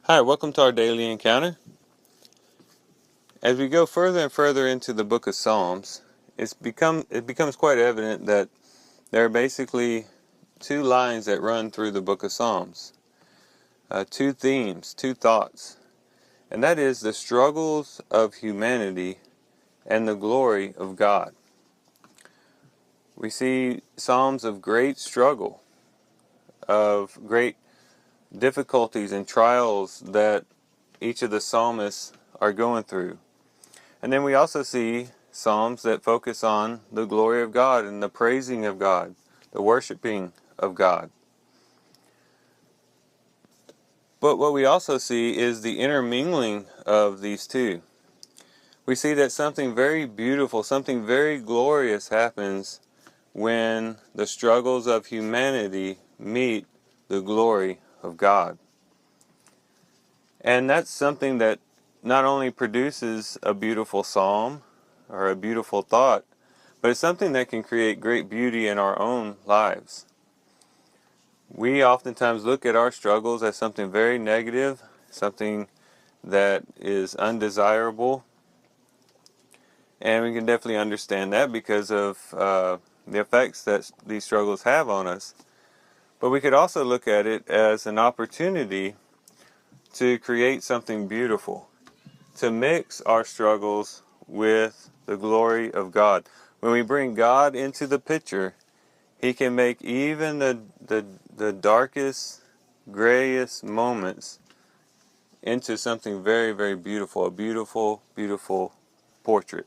Hi, welcome to our daily encounter. As we go further and further into the book of Psalms, it becomes quite evident that there are basically two lines that run through the book of Psalms, two themes, two thoughts, and that is the struggles of humanity and the glory of God. We see Psalms of great struggle, of great difficulties and trials that each of the psalmists are going through. And then we also see psalms that focus on the glory of God and the praising of God, the worshiping of God. But what we also see is the intermingling of these two. We see that something very beautiful, something very glorious happens when the struggles of humanity meet the glory of God. And that's something that not only produces a beautiful psalm or a beautiful thought, but it's something that can create great beauty in our own lives. We oftentimes look at our struggles as something very negative, something that is undesirable, and we can definitely understand that because of the effects that these struggles have on us. But we could also look at it as an opportunity to create something beautiful, to mix our struggles with the glory of God. When we bring God into the picture, He can make even the darkest, grayest moments into something very, very beautiful, a beautiful, beautiful portrait.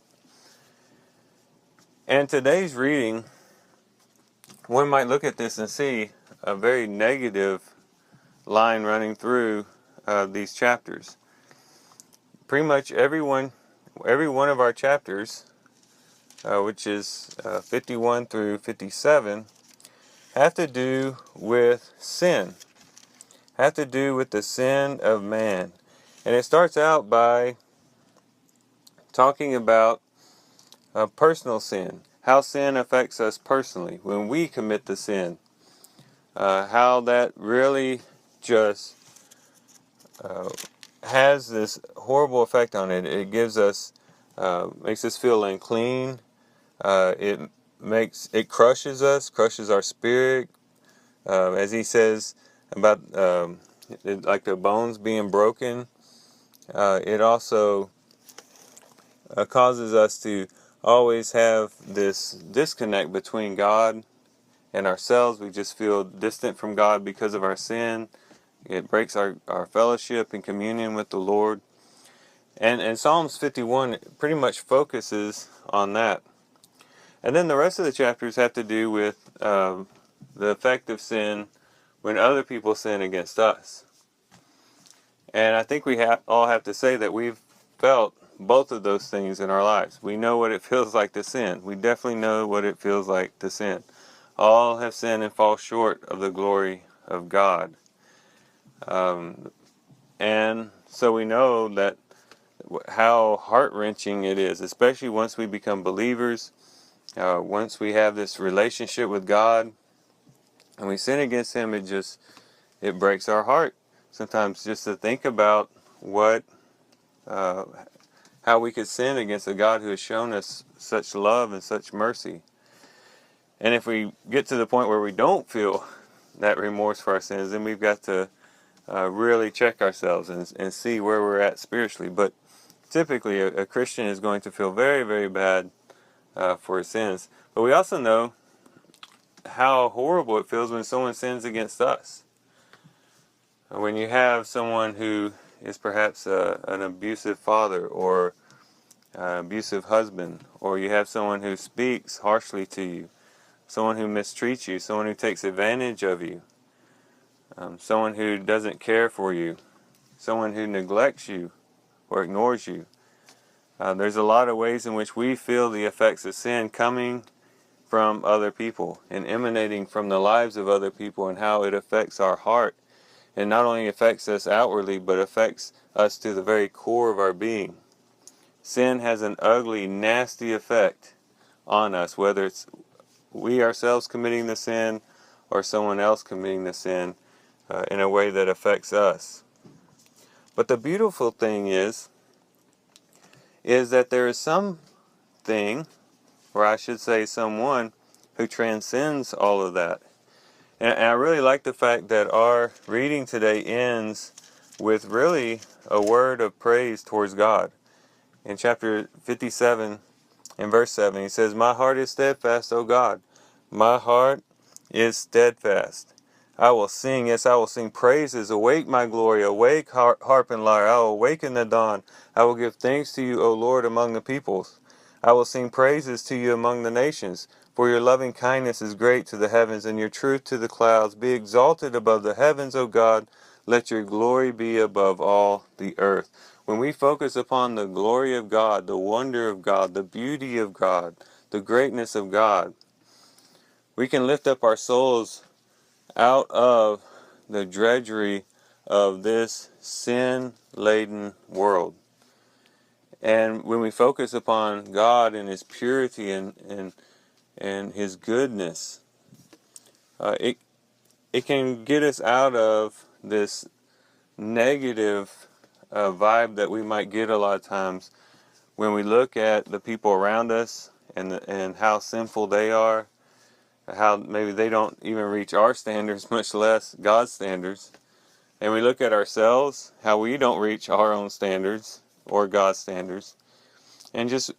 And today's reading, one might look at this and see a very negative line running through these chapters. Pretty much every one of our chapters, which is 51 through 57, have to do with sin, have to do with the sin of man. And it starts out by talking about personal sin, how sin affects us personally when we commit the sin, how that really just has this horrible effect on it. It gives us, makes us feel unclean. It crushes us, crushes our spirit, as he says about like the bones being broken. It also causes us to always have this disconnect between God and ourselves. We just feel distant from God because of our sin. It breaks our fellowship and communion with the Lord. And Psalms 51 pretty much focuses on that. And then the rest of the chapters have to do with the effect of sin when other people sin against us. And I think we all have to say that we've felt both of those things in our lives. We know what it feels like to sin. We definitely know what it feels like to sin. All have sinned and fall short of the glory of God. And so we know that how heart-wrenching it is, especially once we become believers, once we have this relationship with God, and we sin against Him, it breaks our heart. Sometimes just to think about how we could sin against a God who has shown us such love and such mercy. And if we get to the point where we don't feel that remorse for our sins, then we've got to really check ourselves and see where we're at spiritually. But typically, a Christian is going to feel very, very bad for his sins. But we also know how horrible it feels when someone sins against us. When you have someone who is perhaps an abusive father or abusive husband, or you have someone who speaks harshly to you, someone who mistreats you, someone who takes advantage of you, someone who doesn't care for you, someone who neglects you or ignores you. There's a lot of ways in which we feel the effects of sin coming from other people and emanating from the lives of other people, and how it affects our heart. It not only affects us outwardly, but affects us to the very core of our being. Sin has an ugly, nasty effect on us, whether it's we ourselves committing the sin or someone else committing the sin in a way that affects us. But the beautiful thing is that there is something, or I should say someone, who transcends all of that. And I really like the fact that our reading today ends with really a word of praise towards God. In chapter 57, in verse 7, he says, "My heart is steadfast, O God. My heart is steadfast. I will sing, yes, I will sing praises. Awake, my glory. Awake, harp and lyre. I will awaken the dawn. I will give thanks to you, O Lord, among the peoples. I will sing praises to you among the nations. For your loving kindness is great to the heavens, and your truth to the clouds. Be exalted above the heavens, O God. Let your glory be above all the earth." When we focus upon the glory of God, the wonder of God, the beauty of God, the greatness of God, we can lift up our souls out of the drudgery of this sin-laden world. And when we focus upon God and His purity and His goodness, it can get us out of this negative vibe that we might get a lot of times when we look at the people around us and how sinful they are, how maybe they don't even reach our standards, much less God's standards. And we look at ourselves, how we don't reach our own standards or God's standards. And just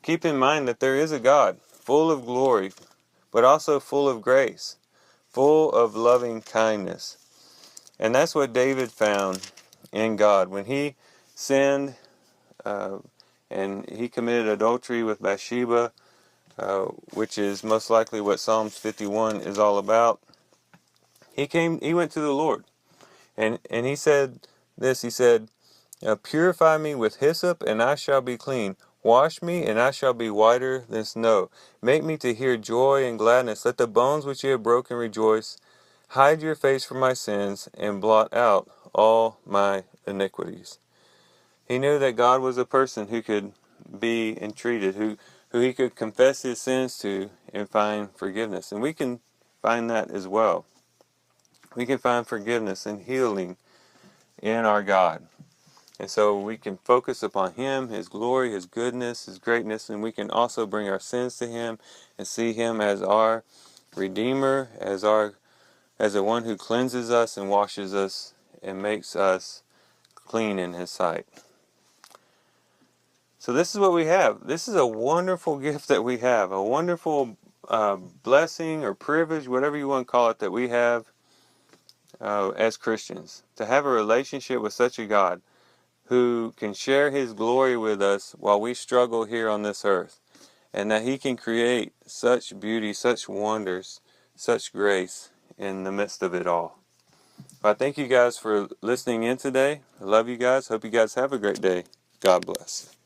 keep in mind that there is a God full of glory, but also full of grace, full of loving kindness. And that's what David found in God. When he sinned and he committed adultery with Bathsheba, which is most likely what Psalms 51 is all about, he went to the Lord. And he said this, he said, "Purify me with hyssop, and I shall be clean. Wash me, and I shall be whiter than snow. Make me to hear joy and gladness. Let the bones which you have broken rejoice. Hide your face from my sins, and blot out all my iniquities." He knew that God was a person who could be entreated, who he could confess his sins to and find forgiveness. And we can find that as well. We can find forgiveness and healing in our God. And so we can focus upon Him, His glory, His goodness, His greatness, and we can also bring our sins to Him and see Him as our Redeemer, as the one who cleanses us and washes us and makes us clean in His sight. So this is what we have. This is a wonderful gift that we have, a wonderful blessing or privilege, whatever you want to call it, that we have as Christians, to have a relationship with such a God who can share His glory with us while we struggle here on this earth, and that He can create such beauty, such wonders, such grace in the midst of it all. Well, I thank you guys for listening in today. I love you guys. Hope you guys have a great day. God bless.